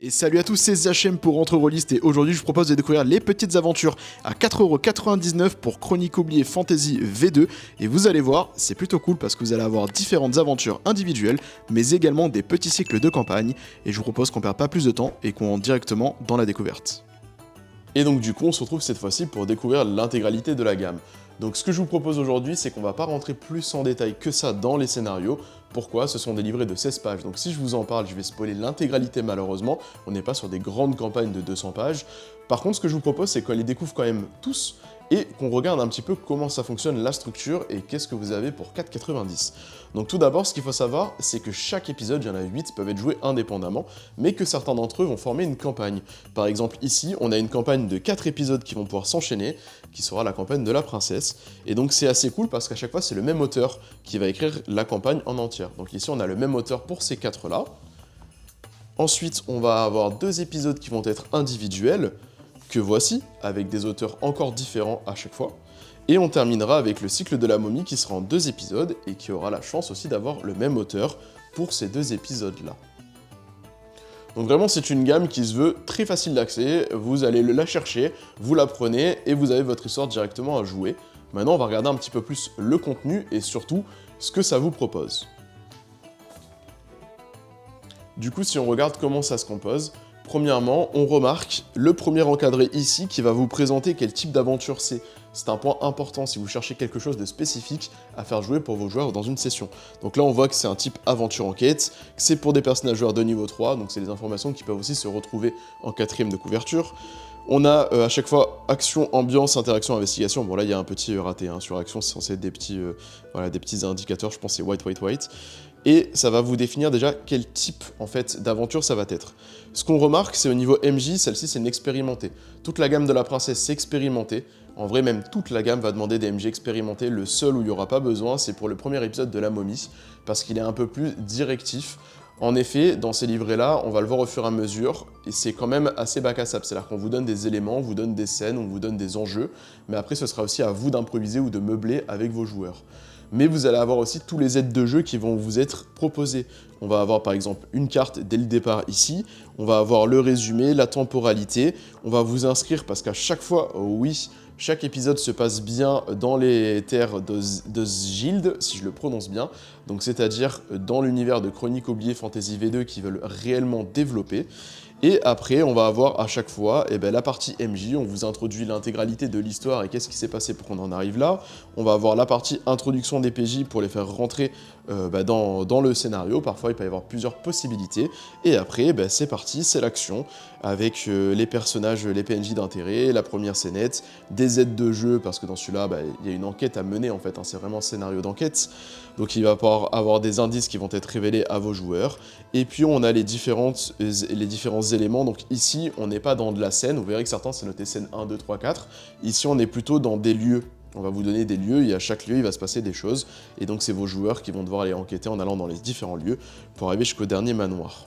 Et salut à tous, c'est Zachem pour Entre Rôlistes et aujourd'hui je vous propose de découvrir les petites aventures à 4,99€ pour Chronique Oubliée Fantasy V2 et vous allez voir, c'est plutôt cool parce que vous allez avoir différentes aventures individuelles mais également des petits cycles de campagne et je vous propose qu'on perde pas plus de temps et qu'on rentre directement dans la découverte. Et donc du coup on se retrouve cette fois-ci pour découvrir l'intégralité de la gamme. Donc ce que je vous propose aujourd'hui, c'est qu'on va pas rentrer plus en détail que ça dans les scénarios. Pourquoi? Ce sont des livrets de 16 pages, donc si je vous en parle, je vais spoiler l'intégralité malheureusement. On n'est pas sur des grandes campagnes de 200 pages. Par contre, ce que je vous propose, c'est qu'on les découvre quand même tous et qu'on regarde un petit peu comment ça fonctionne, la structure et qu'est-ce que vous avez pour 4,90. Donc tout d'abord, ce qu'il faut savoir, c'est que chaque épisode, il y en a 8, peuvent être joués indépendamment, mais que certains d'entre eux vont former une campagne. Par exemple, ici, on a une campagne de 4 épisodes qui vont pouvoir s'enchaîner, qui sera la campagne de la princesse. Et donc c'est assez cool parce qu'à chaque fois, c'est le même auteur qui va écrire la campagne en entière. Donc ici, on a le même auteur pour ces 4-là. Ensuite, on va avoir 2 épisodes qui vont être individuels, que voici, avec des auteurs encore différents à chaque fois. Et on terminera avec le cycle de la momie qui sera en 2 épisodes et qui aura la chance aussi d'avoir le même auteur pour ces 2 épisodes-là. Donc vraiment c'est une gamme qui se veut très facile d'accès, vous allez la chercher, vous la prenez et vous avez votre histoire directement à jouer. Maintenant on va regarder un petit peu plus le contenu et surtout ce que ça vous propose. Du coup si on regarde comment ça se compose, premièrement, on remarque le premier encadré ici qui va vous présenter quel type d'aventure c'est. C'est un point important si vous cherchez quelque chose de spécifique à faire jouer pour vos joueurs dans une session. Donc là, on voit que c'est un type aventure-enquête, que c'est pour des personnages joueurs de niveau 3, donc c'est des informations qui peuvent aussi se retrouver en 4ème de couverture. On a à chaque fois action, ambiance, interaction, investigation. Bon là, il y a un petit raté hein, sur action, c'est censé être des petits, des petits indicateurs, je pense que c'est white. Et ça va vous définir déjà quel type en fait d'aventure ça va être. Ce qu'on remarque, c'est au niveau MJ, celle-ci c'est une expérimentée. Toute la gamme de la princesse c'est expérimenté. En vrai, même toute la gamme va demander des MJ expérimentés. Le seul où il n'y aura pas besoin, c'est pour le premier épisode de la momie, parce qu'il est un peu plus directif. En effet, dans ces livrets-là, on va le voir au fur et à mesure, et c'est quand même assez bac à sable. C'est-à-dire qu'on vous donne des éléments, on vous donne des scènes, on vous donne des enjeux, mais après ce sera aussi à vous d'improviser ou de meubler avec vos joueurs. Mais vous allez avoir aussi tous les aides de jeu qui vont vous être proposés. On va avoir par exemple une carte dès le départ ici, on va avoir le résumé, la temporalité, on va vous inscrire parce qu'à chaque fois, oui, chaque épisode se passe bien dans les terres de Sgild, si je le prononce bien, donc c'est-à-dire dans l'univers de Chronique Oubliée Fantasy V2 qui veulent réellement développer. Et après, on va avoir à chaque fois la partie MJ, on vous introduit l'intégralité de l'histoire et qu'est-ce qui s'est passé pour qu'on en arrive là. On va avoir la partie introduction des PJ pour les faire rentrer dans le scénario. Parfois, il peut y avoir plusieurs possibilités. Et après, c'est parti, c'est l'action avec les personnages, les PNJ d'intérêt, la première scénette, des aides de jeu, parce que dans celui-là, il y a une enquête à mener en fait, hein, c'est vraiment un scénario d'enquête. Donc il va avoir des indices qui vont être révélés à vos joueurs. Et puis on a les différents éléments. Donc ici, on n'est pas dans de la scène. Vous verrez que certains, c'est noté scène 1, 2, 3, 4. Ici, on est plutôt dans des lieux. On va vous donner des lieux et à chaque lieu, il va se passer des choses. Et donc c'est vos joueurs qui vont devoir aller enquêter en allant dans les différents lieux pour arriver jusqu'au dernier manoir.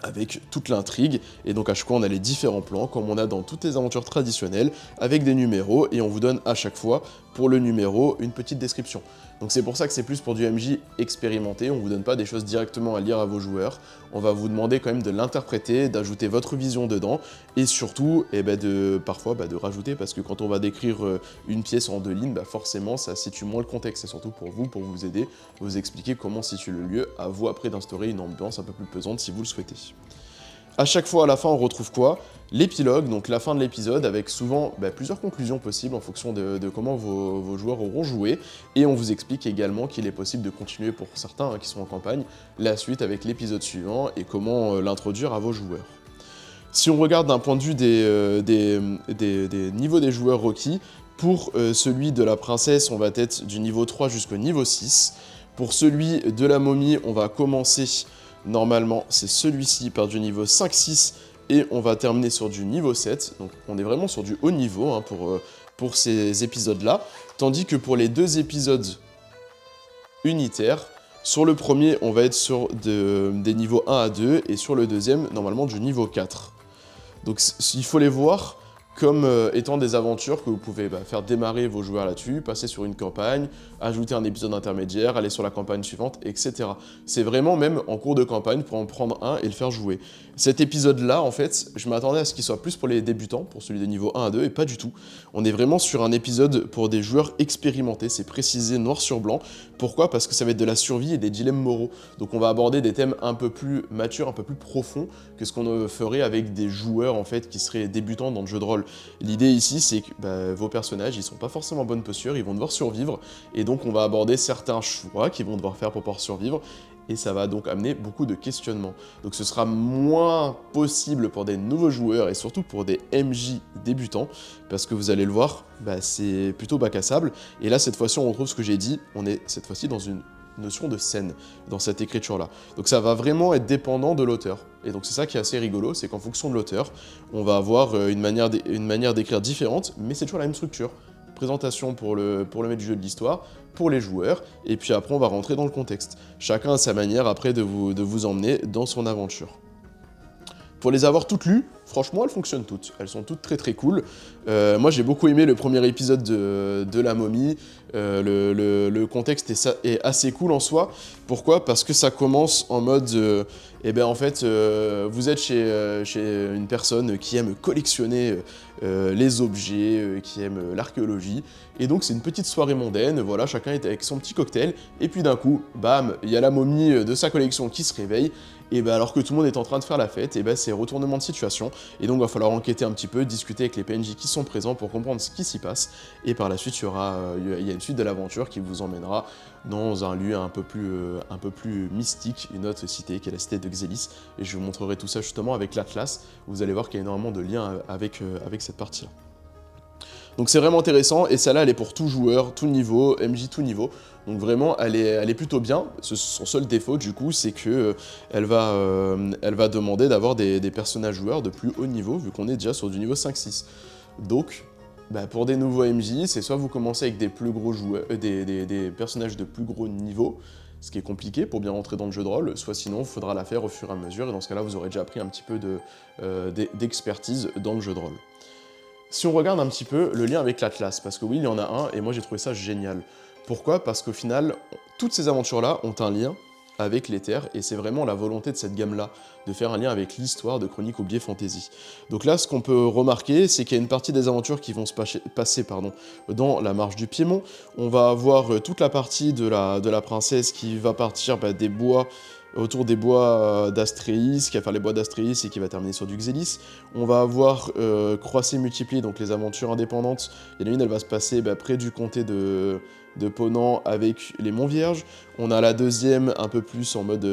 Avec toute l'intrigue, et donc à chaque fois on a les différents plans, comme on a dans toutes les aventures traditionnelles, avec des numéros, et on vous donne à chaque fois, pour le numéro, une petite description. Donc c'est pour ça que c'est plus pour du MJ expérimenté, on vous donne pas des choses directement à lire à vos joueurs, on va vous demander quand même de l'interpréter, d'ajouter votre vision dedans, et surtout, parfois de rajouter, parce que quand on va décrire une pièce en 2 lignes, forcément ça situe moins le contexte, c'est surtout pour vous aider, vous expliquer comment situe le lieu, à vous après d'instaurer une ambiance un peu plus pesante si vous le souhaitez. À chaque fois, à la fin, on retrouve quoi? L'épilogue, donc la fin de l'épisode, avec souvent plusieurs conclusions possibles en fonction de comment vos joueurs auront joué. Et on vous explique également qu'il est possible de continuer pour certains qui sont en campagne, la suite avec l'épisode suivant et comment l'introduire à vos joueurs. Si on regarde d'un point de vue des niveaux des joueurs requis, pour celui de la princesse, on va être du niveau 3 jusqu'au niveau 6. Pour celui de la momie, on va commencer... Normalement, c'est celui-ci par du niveau 5-6 et on va terminer sur du niveau 7. Donc on est vraiment sur du haut niveau hein, pour ces épisodes-là. Tandis que pour les 2 épisodes unitaires, sur le premier, on va être sur des niveaux 1 à 2 et sur le deuxième, normalement, du niveau 4. Donc il faut les voir comme étant des aventures que vous pouvez faire démarrer vos joueurs là-dessus, passer sur une campagne, ajouter un épisode intermédiaire, aller sur la campagne suivante, etc. C'est vraiment même en cours de campagne pour en prendre un et le faire jouer. Cet épisode-là, en fait, je m'attendais à ce qu'il soit plus pour les débutants, pour celui des niveaux 1 à 2, et pas du tout. On est vraiment sur un épisode pour des joueurs expérimentés, c'est précisé noir sur blanc. Pourquoi? Parce que ça va être de la survie et des dilemmes moraux. Donc on va aborder des thèmes un peu plus matures, un peu plus profonds que ce qu'on ferait avec des joueurs en fait qui seraient débutants dans le jeu de rôle. L'idée ici, c'est que vos personnages, ils sont pas forcément en bonne posture, ils vont devoir survivre, et donc on va aborder certains choix qu'ils vont devoir faire pour pouvoir survivre, et ça va donc amener beaucoup de questionnements. Donc ce sera moins possible pour des nouveaux joueurs, et surtout pour des MJ débutants, parce que vous allez le voir, c'est plutôt bac à sable, et là cette fois-ci on retrouve ce que j'ai dit, on est cette fois-ci dans une notion de scène dans cette écriture-là. Donc ça va vraiment être dépendant de l'auteur. Et donc c'est ça qui est assez rigolo, c'est qu'en fonction de l'auteur, on va avoir une manière d'écrire différente, mais c'est toujours la même structure. Présentation pour le maître du jeu de l'histoire, pour les joueurs, et puis après on va rentrer dans le contexte. Chacun a sa manière après de vous emmener dans son aventure. Pour les avoir toutes lues, franchement, elles fonctionnent toutes. Elles sont toutes très très cool. Moi, j'ai beaucoup aimé le premier épisode de La Momie. Le contexte est assez cool en soi. Pourquoi? Parce que ça commence en mode... en fait, vous êtes chez une personne qui aime collectionner les objets, qui aime l'archéologie. Et donc, c'est une petite soirée mondaine. Voilà, chacun est avec son petit cocktail. Et puis d'un coup, bam, il y a la momie de sa collection qui se réveille. Et alors que tout le monde est en train de faire la fête, c'est retournement de situation. Et donc, il va falloir enquêter un petit peu, discuter avec les PNJ qui sont présents pour comprendre ce qui s'y passe. Et par la suite, il y a une suite de l'aventure qui vous emmènera dans un lieu un peu plus mystique, une autre cité qui est la cité de Xélis. Et je vous montrerai tout ça justement avec l'Atlas. Vous allez voir qu'il y a énormément de liens avec cette partie-là. Donc c'est vraiment intéressant, et celle-là, elle est pour tout joueur, tout niveau, MJ tout niveau. Donc vraiment, elle est plutôt bien. Son seul défaut, du coup, c'est que elle va demander d'avoir des personnages joueurs de plus haut niveau, vu qu'on est déjà sur du niveau 5-6. Donc, pour des nouveaux MJ, c'est soit vous commencez avec des plus gros joueurs, des personnages de plus gros niveau, ce qui est compliqué pour bien rentrer dans le jeu de rôle, soit sinon, il faudra la faire au fur et à mesure, et dans ce cas-là, vous aurez déjà appris un petit peu d'expertise dans le jeu de rôle. Si on regarde un petit peu le lien avec l'Atlas, parce que oui, il y en a un, et moi j'ai trouvé ça génial. Pourquoi? Parce qu'au final, toutes ces aventures-là ont un lien avec les terres, et c'est vraiment la volonté de cette gamme-là, de faire un lien avec l'histoire de Chroniques oubliées Fantasy. Donc là, ce qu'on peut remarquer, c'est qu'il y a une partie des aventures qui vont se passer dans la marche du Piémont. On va avoir toute la partie de la princesse qui va partir des bois, autour des bois d'Astréis, qui va faire les bois d'Astréis et qui va terminer sur du Xélis. On va avoir Croisé Multiplié, donc les aventures indépendantes. Il y en a une, elle va se passer près du comté de Ponant avec les Monts Vierges. On a la deuxième un peu plus en mode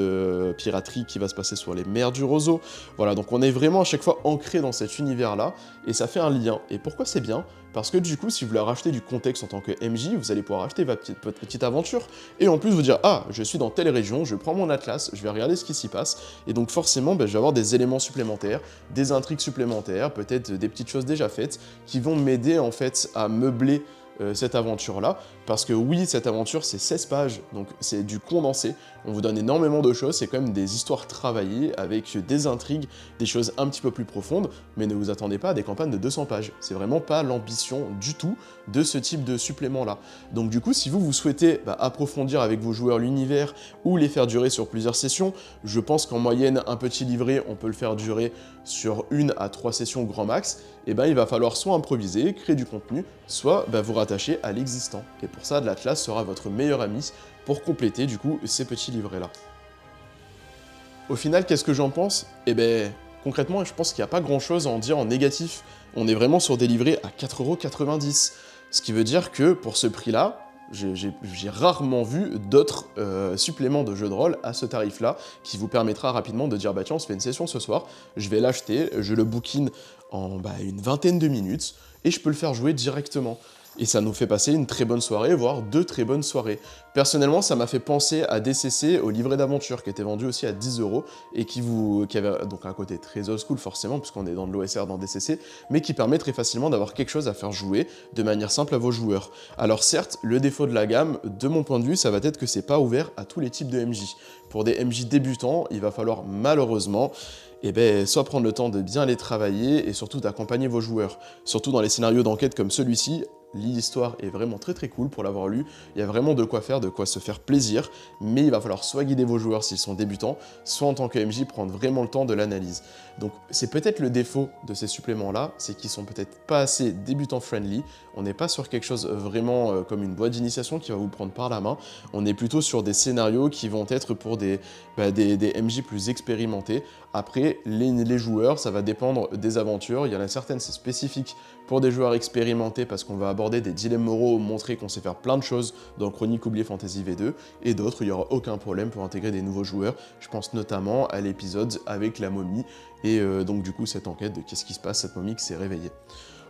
piraterie qui va se passer sur les mers du Roseau. Voilà, donc on est vraiment à chaque fois ancré dans cet univers-là, et ça fait un lien. Et pourquoi c'est bien? Parce que du coup, si vous voulez rajouter du contexte en tant que MJ, vous allez pouvoir acheter votre petite aventure, et en plus vous dire « Ah, je suis dans telle région, je prends mon atlas, je vais regarder ce qui s'y passe, et donc forcément, je vais avoir des éléments supplémentaires, des intrigues supplémentaires, peut-être des petites choses déjà faites, qui vont m'aider en fait à meubler cette aventure-là, parce que oui, cette aventure, c'est 16 pages, donc c'est du condensé, on vous donne énormément de choses, c'est quand même des histoires travaillées, avec des intrigues, des choses un petit peu plus profondes, mais ne vous attendez pas à des campagnes de 200 pages, c'est vraiment pas l'ambition du tout de ce type de supplément-là. Donc du coup, si vous souhaitez approfondir avec vos joueurs l'univers, ou les faire durer sur plusieurs sessions, je pense qu'en moyenne, un petit livret, on peut le faire durer sur 1 à 3 sessions grand max, et il va falloir soit improviser, créer du contenu, soit vous rattacher à l'existant. Et pour ça, l'Atlas sera votre meilleur ami pour compléter du coup ces petits livrets-là. Au final, qu'est-ce que j'en pense? Concrètement, je pense qu'il n'y a pas grand-chose à en dire en négatif. On est vraiment sur des livrets à 4,90 €. Ce qui veut dire que pour ce prix-là, j'ai rarement vu d'autres suppléments de jeux de rôle à ce tarif-là, qui vous permettra rapidement de dire tiens, on se fait une session ce soir, je vais l'acheter, je le bookine en une vingtaine de minutes, et je peux le faire jouer directement. Et ça nous fait passer une très bonne soirée, voire 2 très bonnes soirées. Personnellement, ça m'a fait penser à DCC, au livret d'aventure, qui était vendu aussi à 10 € et qui avait donc un côté très old school forcément, puisqu'on est dans de l'OSR dans DCC, mais qui permet très facilement d'avoir quelque chose à faire jouer de manière simple à vos joueurs. Alors certes, le défaut de la gamme, de mon point de vue, ça va être que c'est pas ouvert à tous les types de MJ. Pour des MJ débutants, il va falloir malheureusement et ben, soit prendre le temps de bien les travailler et surtout d'accompagner vos joueurs. Surtout dans les scénarios d'enquête comme celui-ci, l'histoire est vraiment très très cool pour l'avoir lu, il y a vraiment de quoi faire, de quoi se faire plaisir, mais il va falloir soit guider vos joueurs s'ils sont débutants, soit en tant que MJ prendre vraiment le temps de l'analyse. Donc c'est peut-être le défaut de ces suppléments-là, c'est qu'ils sont peut-être pas assez débutant friendly, on n'est pas sur quelque chose vraiment comme une boîte d'initiation qui va vous prendre par la main, on est plutôt sur des scénarios qui vont être pour des MJ plus expérimentés. Après, les joueurs, ça va dépendre des aventures, il y en a certaines c'est spécifique pour des joueurs expérimentés parce qu'on va aborder des dilemmes moraux, montrer qu'on sait faire plein de choses dans Chroniques oubliées Fantasy V2, et d'autres, il n'y aura aucun problème pour intégrer des nouveaux joueurs. Je pense notamment à l'épisode avec la momie, et donc du coup cette enquête de qu'est-ce qui se passe, cette momie qui s'est réveillée.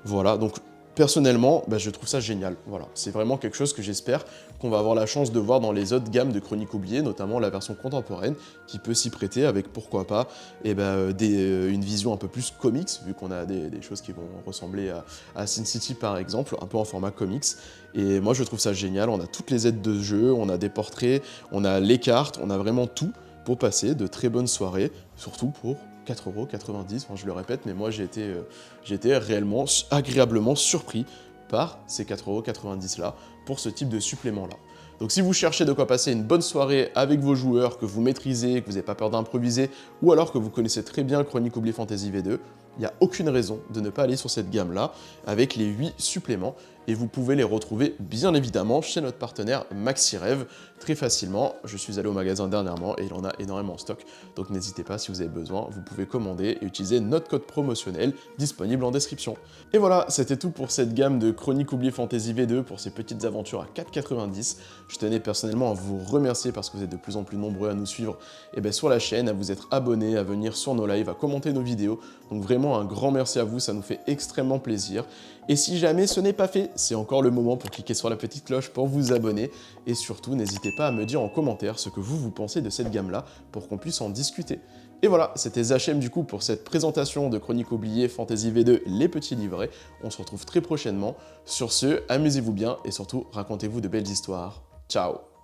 Voilà, donc personnellement, je trouve ça génial. Voilà, c'est vraiment quelque chose que j'espère qu'on va avoir la chance de voir dans les autres gammes de Chroniques oubliées, notamment la version contemporaine, qui peut s'y prêter avec, pourquoi pas, une vision un peu plus comics, vu qu'on a des choses qui vont ressembler à Sin City par exemple, un peu en format comics. Et moi je trouve ça génial, on a toutes les aides de jeu, on a des portraits, on a les cartes, on a vraiment tout pour passer de très bonnes soirées, surtout pour 4,90 €, enfin, je le répète, mais moi j'ai été réellement, agréablement surpris par ces 4,90 € là, pour ce type de supplément là. Donc si vous cherchez de quoi passer une bonne soirée avec vos joueurs, que vous maîtrisez, que vous n'avez pas peur d'improviser, ou alors que vous connaissez très bien Chroniques oubliées Fantasy V2, il n'y a aucune raison de ne pas aller sur cette gamme-là, avec les 8 suppléments, et vous pouvez les retrouver bien évidemment chez notre partenaire MaxiRêve, très facilement. Je suis allé au magasin dernièrement et il en a énormément en stock, donc n'hésitez pas si vous avez besoin, vous pouvez commander et utiliser notre code promotionnel disponible en description. Et voilà, c'était tout pour cette gamme de Chroniques oubliées Fantasy V2 pour ces petites aventures à 4,90 €. Je tenais personnellement à vous remercier parce que vous êtes de plus en plus nombreux à nous suivre sur la chaîne, à vous être abonnés, à venir sur nos lives, à commenter nos vidéos. Donc vraiment un grand merci à vous, ça nous fait extrêmement plaisir. Et si jamais ce n'est pas fait, c'est encore le moment pour cliquer sur la petite cloche pour vous abonner. Et surtout, n'hésitez pas à me dire en commentaire ce que vous pensez de cette gamme-là pour qu'on puisse en discuter. Et voilà, c'était Zachem du coup pour cette présentation de Chroniques oubliées Fantasy V2, les petits livrets. On se retrouve très prochainement. Sur ce, amusez-vous bien et surtout, racontez-vous de belles histoires. Ciao!